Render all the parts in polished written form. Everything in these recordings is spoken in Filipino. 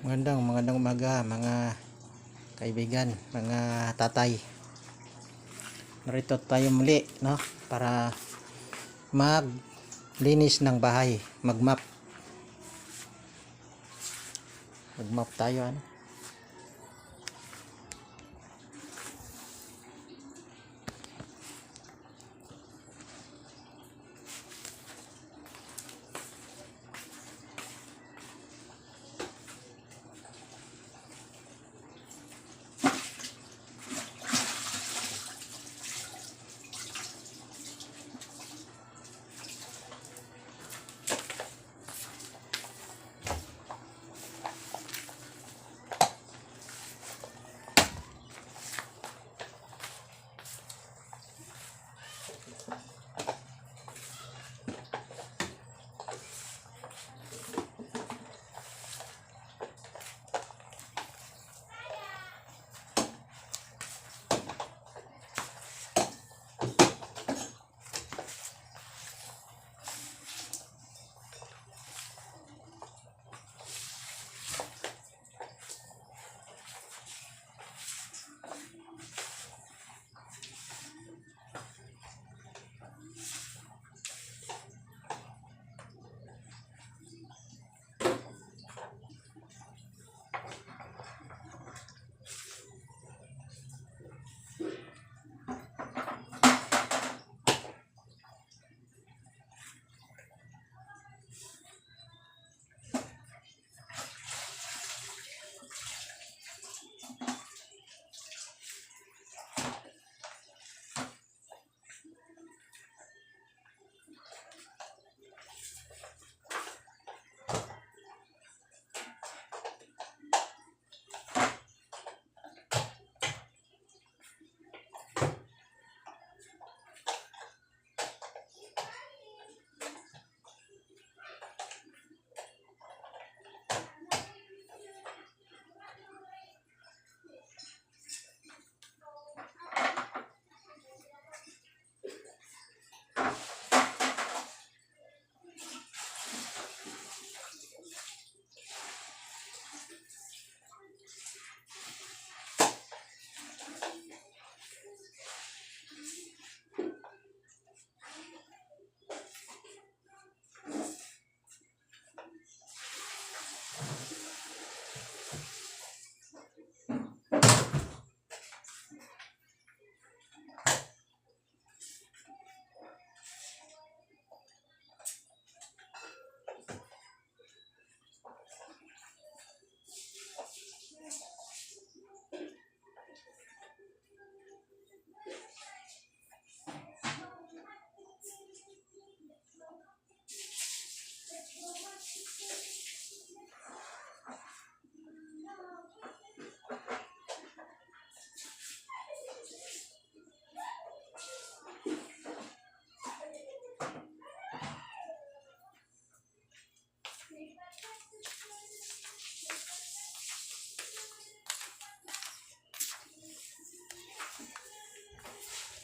Magandang umaga mga kaibigan, mga tatay. Narito tayo muli, no? Para maglinis ng bahay, magmap tayo, ano?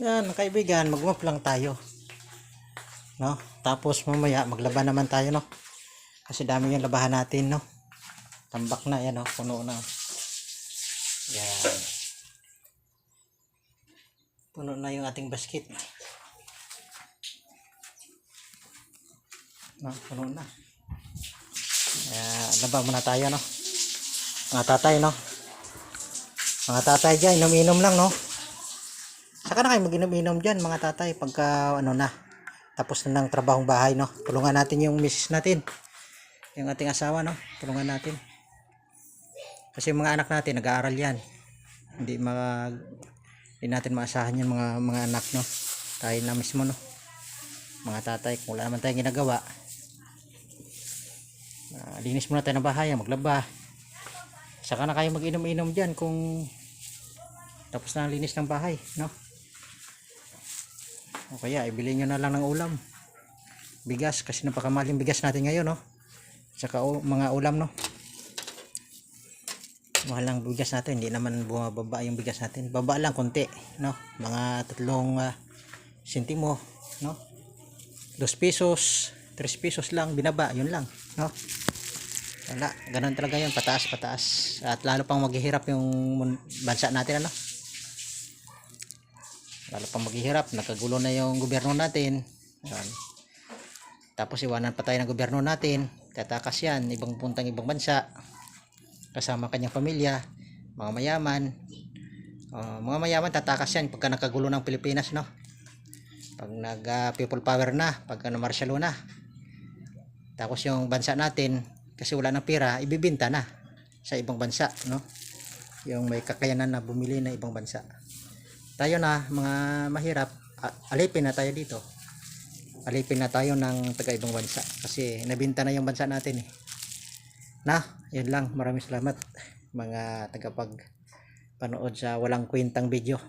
Yan, kaibigan, magmap lang tayo, no? Tapos mamaya maglaba naman tayo, no? Kasi dami yung labahan natin, no? Tambak na yan, no? Puno na. Yan. Puno na yung ating basket. No, puno na. Laba muna tayo, no? Mga tatay, no? Mga tatay dyan, inom-inom lang, no? Saka na kayo mag-inom-inom dyan, mga tatay, pagka ano na, tapos na ng trabahong bahay, no? Tulungan natin yung misis natin, yung ating asawa, no? Tulungan natin. Kasi yung mga anak natin, nag-aaral yan. Hindi natin maasahan yung mga anak, no? Tayo na mismo, no? Mga tatay, kung wala naman tayong ginagawa, linis muna tayo ng bahay, maglaba. Saka na kayo mag-inom-inom dyan kung tapos na ang linis ng bahay, no? O kaya ibili nyo na lang ng ulam, bigas, kasi napakamahal yung bigas natin ngayon, no? Saka mga ulam, no? Mahal lang bigas natin, hindi naman bumababa yung bigas natin, baba lang konti, no? Mga 3 sentimo, no? 2 pesos, 3 pesos lang binaba, yun lang, no? Wala, ganun talaga yun, pataas pataas. At lalo pang maghihirap yung bansa natin, ano. Lalo pang maghihirap, nakagulo na yung gobyerno natin. Yan. Tapos iwanan pa tayo ng gobyerno natin, tatakas yan, ibang puntang ibang bansa, kasama kanyang pamilya, mga mayaman. Mga mayaman tatakas yan pagka nakagulo ng Pilipinas, no. Pag nag people power na, pagka na martial law na. Tapos yung bansa natin, kasi wala ng pera, ibibenta na sa ibang bansa, no. Yung may kakayanan na bumili na ibang bansa. Tayo na mga mahirap, alipin na tayo dito. Alipin na tayo ng taga ibang bansa kasi nabinta na yung bansa natin, eh. Yun lang. Maraming salamat mga tagapag panood sa walang kwentang video.